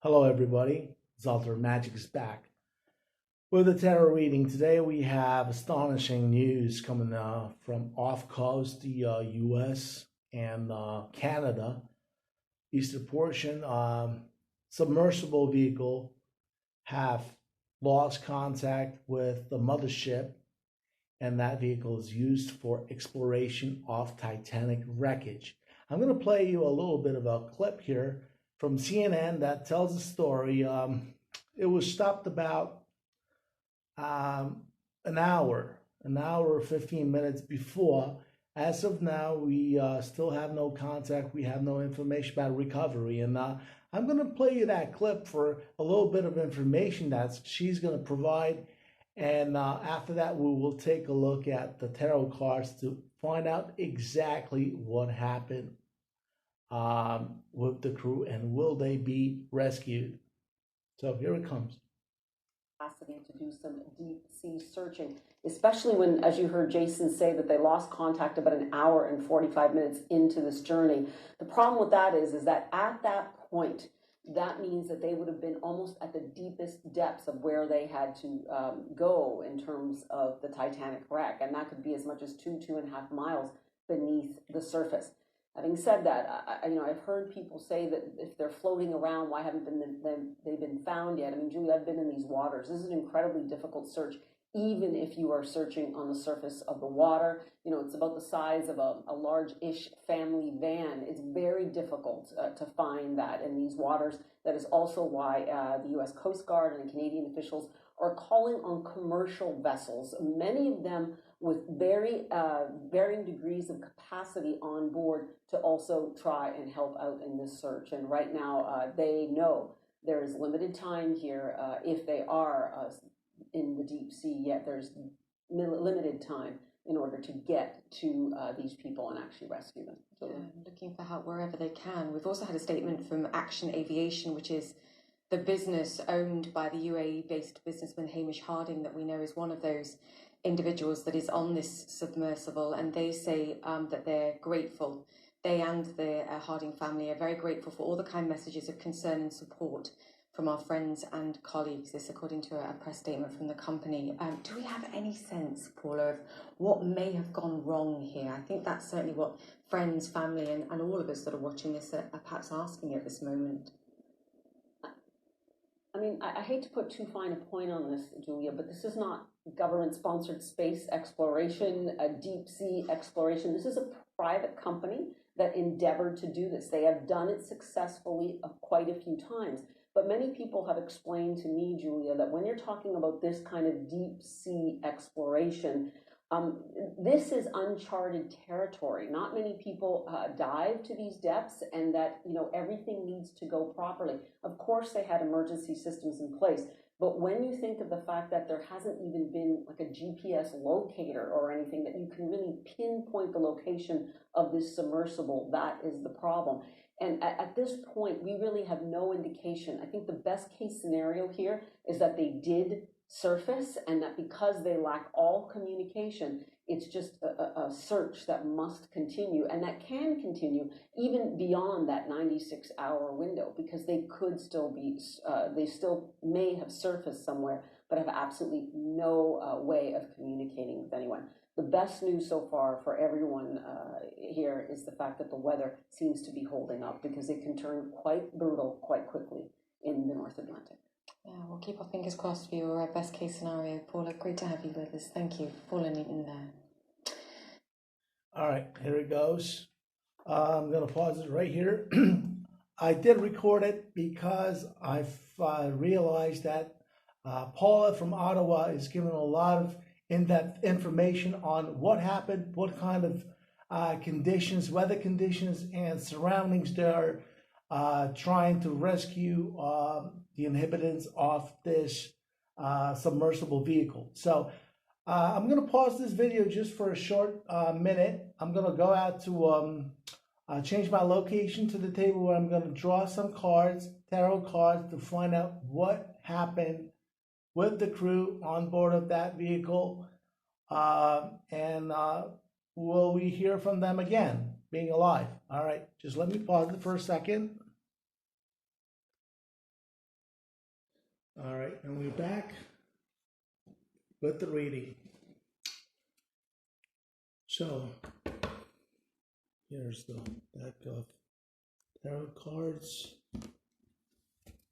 Hello, everybody. Zalter Magic is back with a tarot reading. Today we have astonishing news coming from off coast, the U.S. and Canada, eastern portion. Submersible vehicle have lost contact with the mothership, and that vehicle is used for exploration of Titanic wreckage. I'm going to play you a little bit of a clip here from CNN that tells the story. It was stopped about um, an hour 15 minutes before. As of now, we still have no contact. We have no information about recovery. And I'm going to play you that clip for a little bit of information that she's going to provide. And after that, we will take a look at the tarot cards to find out exactly what happened with the crew and will they be rescued. So here it comes. Capacity to do some deep sea searching, especially when, as you heard Jason say, that they lost contact about an hour and 45 minutes into this journey. The problem with that is that at that point, that means that they would have been almost at the deepest depths of where they had to go in terms of the Titanic wreck, and that could be as much as 2.5 miles beneath the surface. Having said that, I've heard people say that if they're floating around, why haven't they been found yet? I mean, Julie, I've been in these waters. This is an incredibly difficult search, even if you are searching on the surface of the water. You know, it's about the size of a large-ish family van. It's very difficult to find that in these waters. That is also why the U.S. Coast Guard and Canadian officials are calling on commercial vessels, many of them with varying degrees of capacity on board, to also try and help out in this search. And right now, they know there is limited time here. If they are in the deep sea, yet there's limited time in order to get to these people and actually rescue them. Yeah, looking for help wherever they can. We've also had a statement from Action Aviation, which is the business owned by the UAE-based businessman Hamish Harding, that we know is one of those individuals that is on this submersible, and they say that they're grateful. They and the Harding family are very grateful for all the kind messages of concern and support from our friends and colleagues. This, according to a press statement from the company. Do we have any sense, Paula, of what may have gone wrong here? I think that's certainly what friends, family, and all of us that are watching this are perhaps asking at this moment. I mean, I hate to put too fine a point on this, Julia, but this is not government-sponsored space exploration, a deep sea exploration. This is a private company that endeavored to do this. They have done it successfully quite a few times. But many people have explained to me, Julia, that when you're talking about this kind of deep sea exploration, this is uncharted territory. Not many people dive to these depths, and that, you know, everything needs to go properly. Of course, they had emergency systems in place, but when you think of the fact that there hasn't even been like a GPS locator or anything that you can really pinpoint the location of this submersible, that is the problem. And at this point, we really have no indication. I think the best case scenario here is that they did surface, and that because they lack all communication, it's just a search that must continue, and that can continue even beyond that 96-hour window, because they could still be, they still may have surfaced somewhere, but have absolutely no way of communicating with anyone. The best news so far for everyone here is the fact that the weather seems to be holding up, because it can turn quite brutal quite quickly in the North Atlantic. Yeah, we'll keep our fingers crossed for your best case scenario, Paula. Great to have you with us. Thank you for falling in there. All right, here it goes. I'm going to pause it right here. I did record it because I've realized that Paula from Ottawa is giving a lot of in-depth information on what happened, what kind of conditions, weather conditions, and surroundings there are trying to rescue the inhabitants of this submersible vehicle. So I'm going to pause this video just for a short minute. I'm going to go out to change my location to the table where I'm going to draw some cards, tarot cards, to find out what happened with the crew on board of that vehicle. And will we hear from them again, being alive? All right, just let me pause it for a second. All right, and we're back with the reading. So, here's the deck of tarot cards.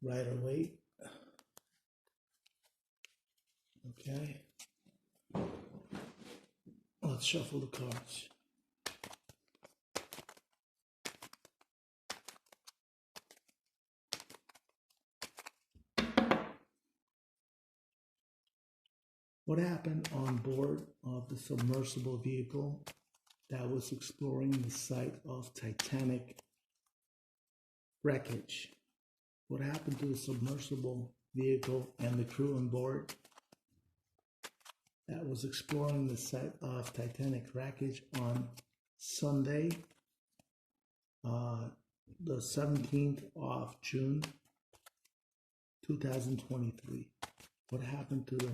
Rider Waite. Okay. Let's shuffle the cards. What happened on board of the submersible vehicle that was exploring the site of Titanic wreckage? What happened to the submersible vehicle and the crew on board that was exploring the site of Titanic wreckage on Sunday, the 17th of June, 2023? What happened to the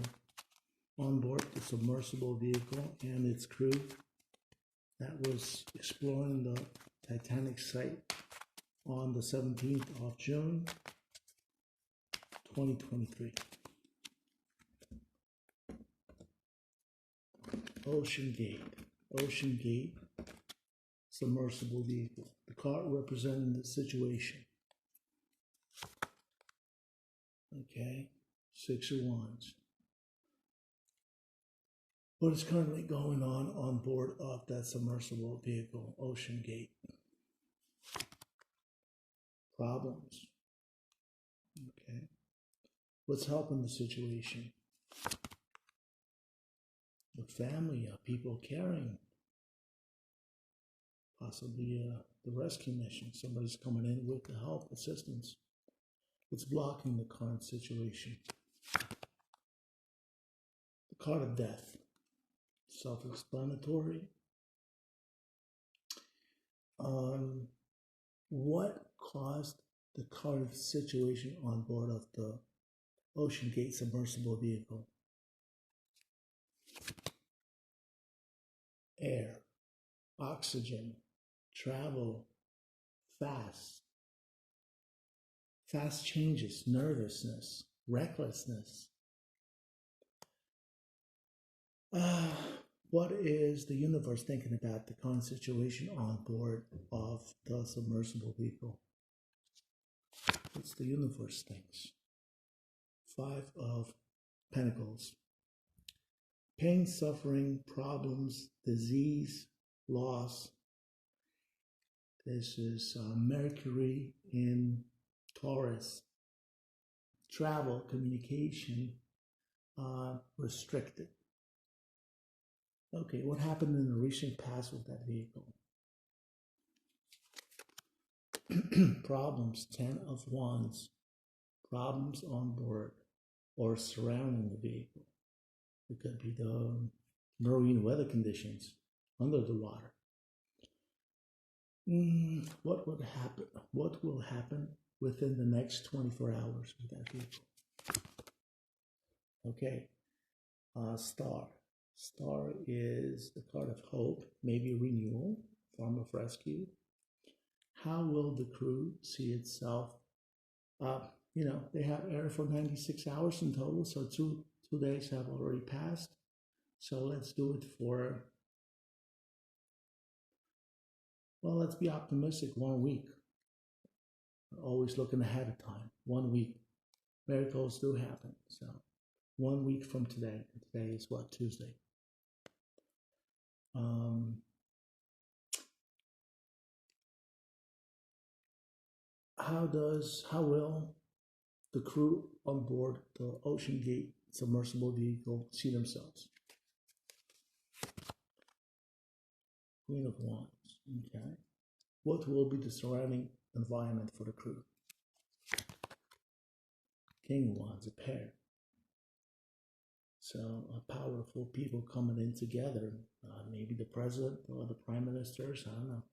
on board the submersible vehicle and its crew that was exploring the Titanic site on the 17th of June, 2023? Ocean Gate, submersible vehicle. The card representing the situation. Okay, Six of Wands. What is currently going on board of that submersible vehicle, Ocean Gate? Problems. Okay. What's helping the situation? The family, people caring. Possibly the rescue mission. Somebody's coming in with the help, assistance. What's blocking the current situation? The card of Death. Self-explanatory. What caused the current situation on board of the Ocean Gate submersible vehicle? Air, oxygen, travel, fast changes, nervousness, recklessness. What is the universe thinking about the current situation on board of the submersible vehicle? What's the universe thinks? Five of Pentacles. Pain, suffering, problems, disease, loss. This is Mercury in Taurus. Travel, communication, restricted. Okay, what happened in the recent past with that vehicle? Problems, 10 of Wands. Problems on board or surrounding the vehicle. It could be the marine weather conditions under the water. What would happen? What will happen within the next 24 hours with that vehicle? Okay, Star. Star is the card of hope, maybe renewal, form of rescue. How will the crew see itself? They have air for 96 hours in total, so two days have already passed. So let's do it for, let's be optimistic, 1 week. We're always looking ahead of time. 1 week. Miracles do happen. So 1 week from today. Today is what, Tuesday? How will the crew on board the Ocean Gate submersible vehicle see themselves? Queen of Wands. Okay. What will be the surrounding environment for the crew? King of Wands, a pair. So powerful people coming in together. Maybe the president or the prime ministers. I don't know.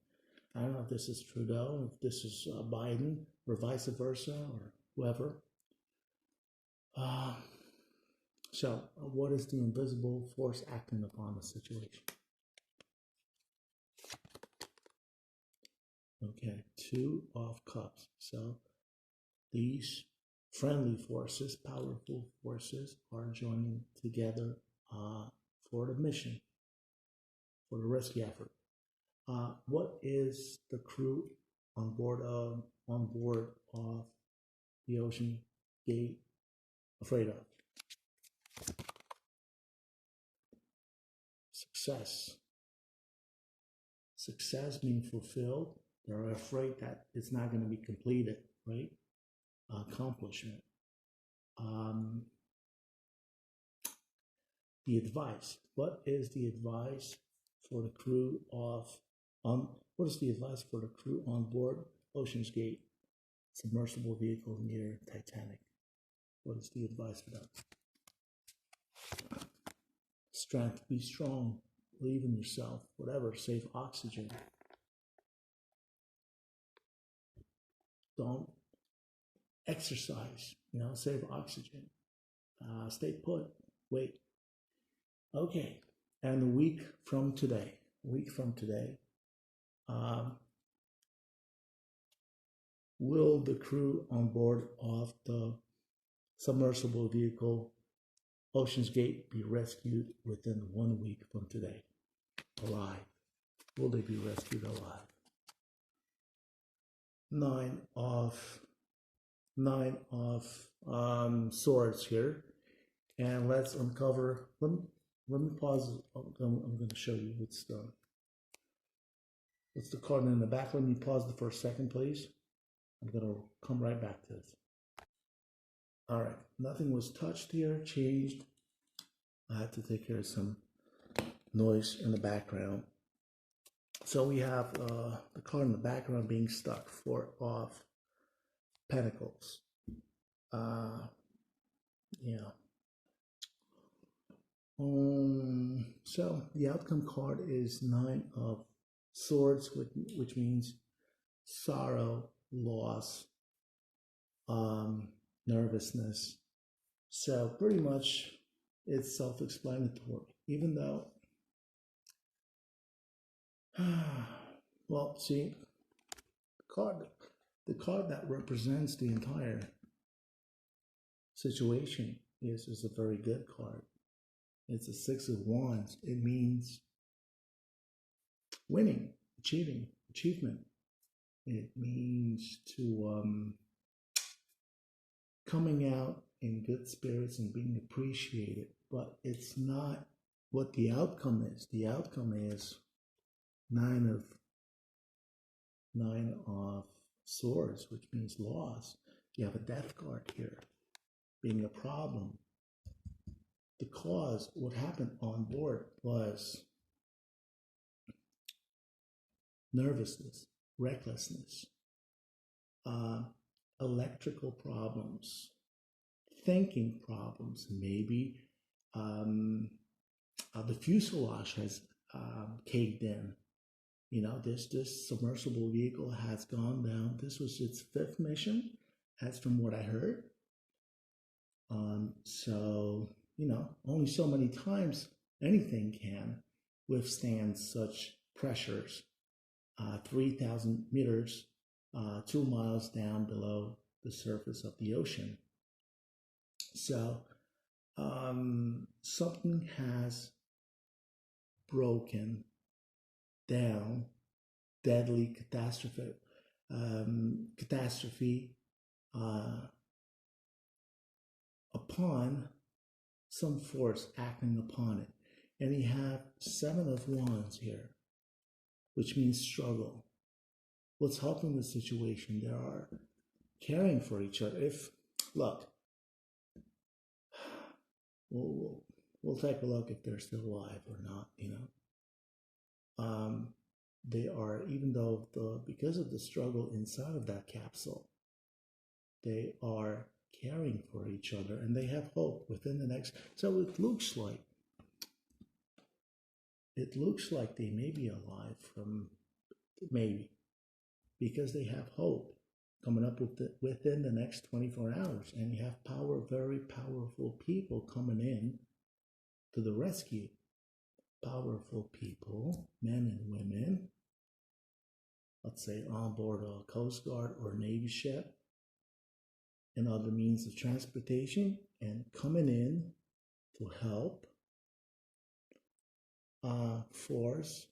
I don't know if this is Trudeau, if this is Biden, or vice versa, or whoever. So what is the invisible force acting upon the situation? Okay, 2 of Cups. So these friendly forces, powerful forces are joining together for the mission, for the rescue effort. What is the crew on board of the Ocean Gate afraid of? Success. Success being fulfilled. They're afraid that it's not going to be completed, right? Accomplishment. Um, the advice. What is the advice for the crew of on? What is the advice for the crew on board Ocean's Gate submersible vehicle near Titanic? What is the advice for them? Strength. Be strong. Believe in yourself. Whatever. Save oxygen. Don't exercise. Save oxygen. Stay put. Wait. Okay. And a week from today, um, will the crew on board of the submersible vehicle Ocean's Gate be rescued within 1 week from today? Alive. Will they be rescued alive? Nine of swords here. And let's uncover. Let me pause. I'm going to show you what's the card in the back. Let me pause it for a second, please. I'm going to come right back to this. All right. Nothing was touched here, changed. I had to take care of some noise in the background. So we have the card in the background being stuck, 4 of Pentacles. Yeah. So the outcome card is 9 of Swords, which means sorrow, loss, nervousness. So pretty much it's self-explanatory, even though, well, see, the card that represents the entire situation is a very good card. It's a 6 of Wands. It means winning, achievement. It means to coming out in good spirits and being appreciated. But it's not what the outcome is. The outcome is 9 of Swords, which means loss. You have a death card here, being a problem. The cause, what happened on board was nervousness, recklessness, electrical problems, thinking problems. Maybe the fuselage has caved in. This submersible vehicle has gone down. This was its 5th mission, as from what I heard. So, only so many times anything can withstand such pressures. 3,000 meters, 2 miles down below the surface of the ocean. So, something has broken down, deadly catastrophe upon some force acting upon it. And you have 7 of Wands here, which means struggle. What's helping the situation? They are caring for each other. Look, we'll take a look if they're still alive or not, They are, even though because of the struggle inside of that capsule, they are caring for each other and they have hope within the next. So it looks like they may be alive because they have hope coming up within the next 24 hours. And you have very powerful people coming in to the rescue. Powerful people, men and women, let's say on board a Coast Guard or Navy ship. and other means of transportation, and coming in to help. Force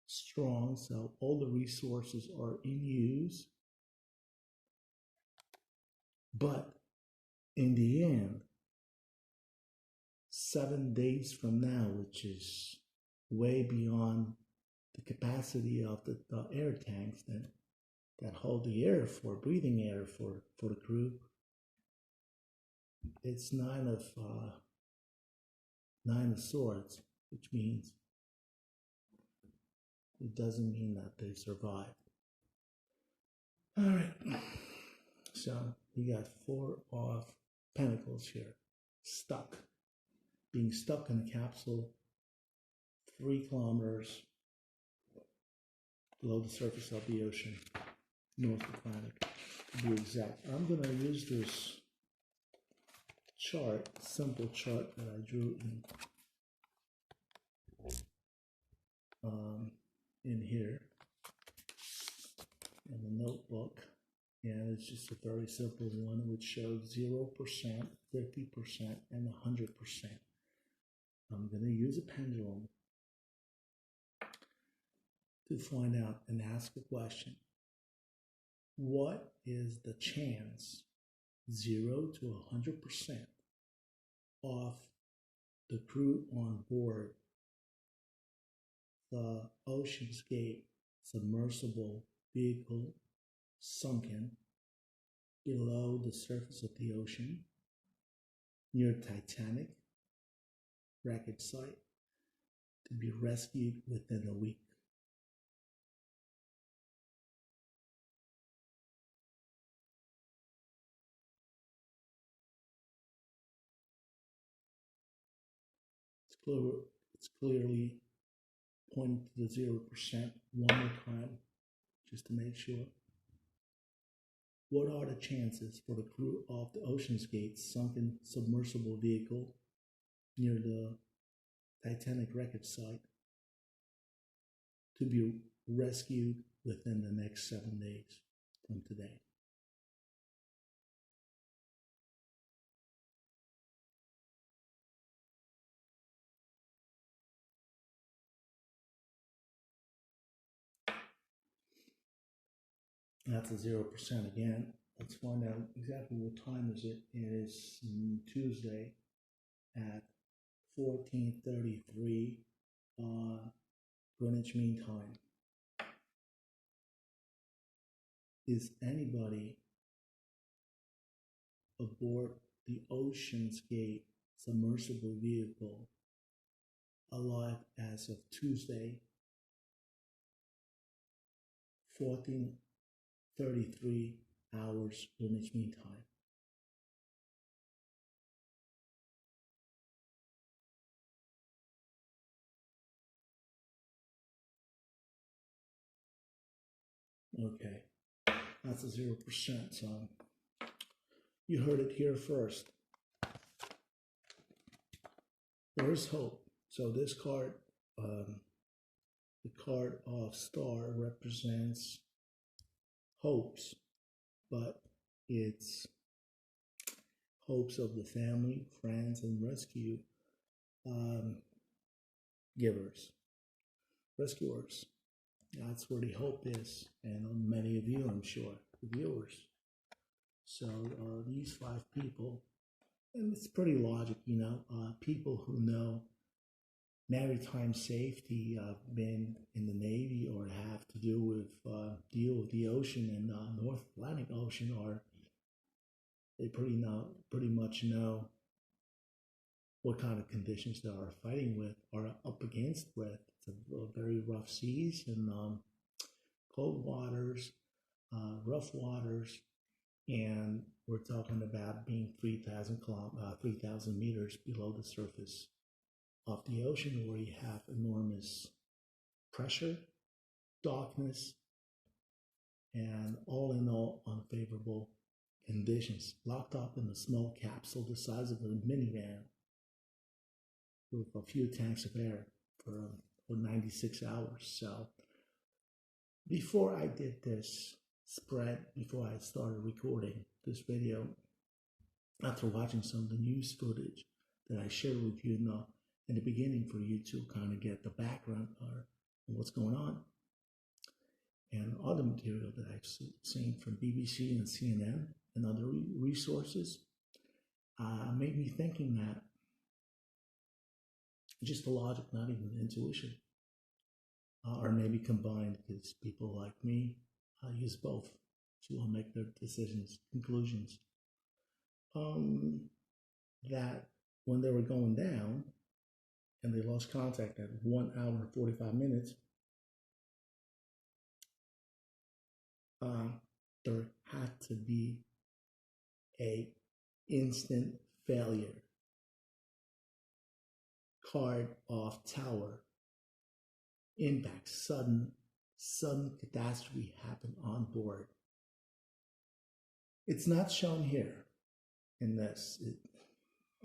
strong, so all the resources are in use. But in the end, 7 days from now, which is way beyond the capacity of the air tanks that hold the air for breathing air for the crew, it's nine of swords, which means it doesn't mean that they survived. All right, so we got 4 of Pentacles here, being stuck in a capsule 3 kilometers below the surface of the ocean, North Atlantic, to be exact. I'm going to use this chart, simple chart that I drew in here in the notebook, and it's just a very simple one which shows 0%, 50%, and 100%. I'm going to use a pendulum to find out and ask a question. What is the chance, 0 to 100%, of the crew on board the Ocean's Gate submersible vehicle sunken below the surface of the ocean near Titanic wreckage site to be rescued within a week? It's clearly pointing to the 0%. One more time, just to make sure. What are the chances for the crew of the Ocean's Gate sunken submersible vehicle near the Titanic wreckage site to be rescued within the next 7 days from today? That's a 0% again. Let's find out exactly what time is it. It is Tuesday at 14:33 Greenwich Mean Time. Is anybody aboard the Ocean's Gate submersible vehicle alive as of Tuesday, 14:33 hours Greenwich Mean Time? Okay, that's a 0%. So you heard it here first. There is hope. So this card, the card of Star, represents hopes, but it's hopes of the family, friends, and rescue rescuers. That's where the hope is, and many of you, I'm sure, the viewers. So these 5 people, and it's pretty logic, people who know maritime safety, been in the Navy or have to do with deal with the ocean and North Atlantic Ocean, or they pretty much know what kind of conditions they are fighting with or up against with. It's a very rough seas and cold waters, rough waters, and we're talking about being 3,000 meters below the surface of the ocean, where you have enormous pressure, darkness, and all in all unfavorable conditions, locked up in a small capsule the size of a minivan with a few tanks of air for 96 hours. So before I did this spread, before I started recording this video, after watching some of the news footage that I shared with you in the beginning for you to kind of get the background or what's going on, and other material that I've seen from BBC and CNN and other resources, made me thinking that just the logic, not even the intuition, or maybe combined, because people like me use both to make their decisions, conclusions. That when they were going down and they lost contact at 1 hour and 45 minutes, there had to be a instant failure, card off tower, impact, sudden catastrophe happened on board. It's not shown here in this.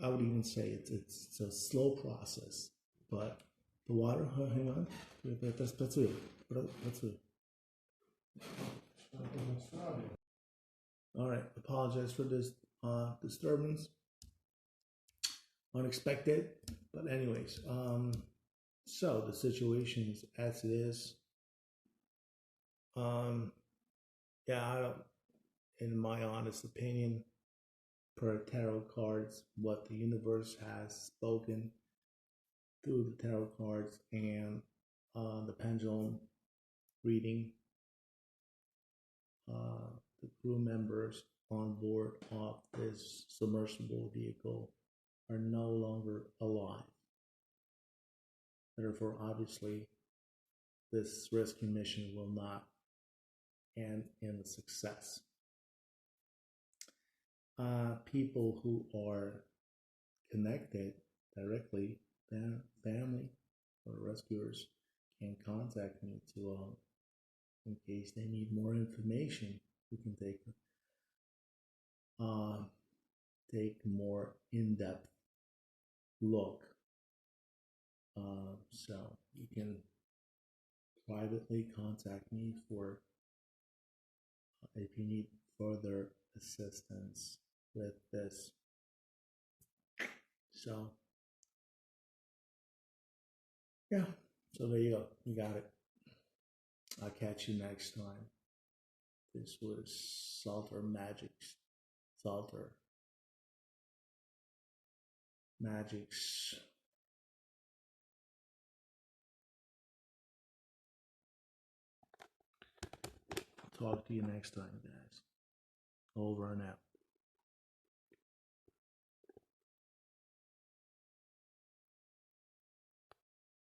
I would even say it's a slow process, but the water, hang on, that's it. All right, apologize for this disturbance, unexpected, but anyways, so the situation is as it is. Yeah, I don't, in my honest opinion, per tarot cards, what the universe has spoken through the tarot cards and the pendulum reading, the crew members on board of this submersible vehicle are no longer alive. Therefore, obviously, this rescue mission will not end in success. People who are connected directly, family or rescuers, can contact me to in case they need more information. We can take more in-depth look. So you can privately contact me for if you need further assistance with this. So yeah, so there you go. You got it. I'll catch you next time. This was Salter Magics. Salter Magics. Talk to you next time, guys. Over and out.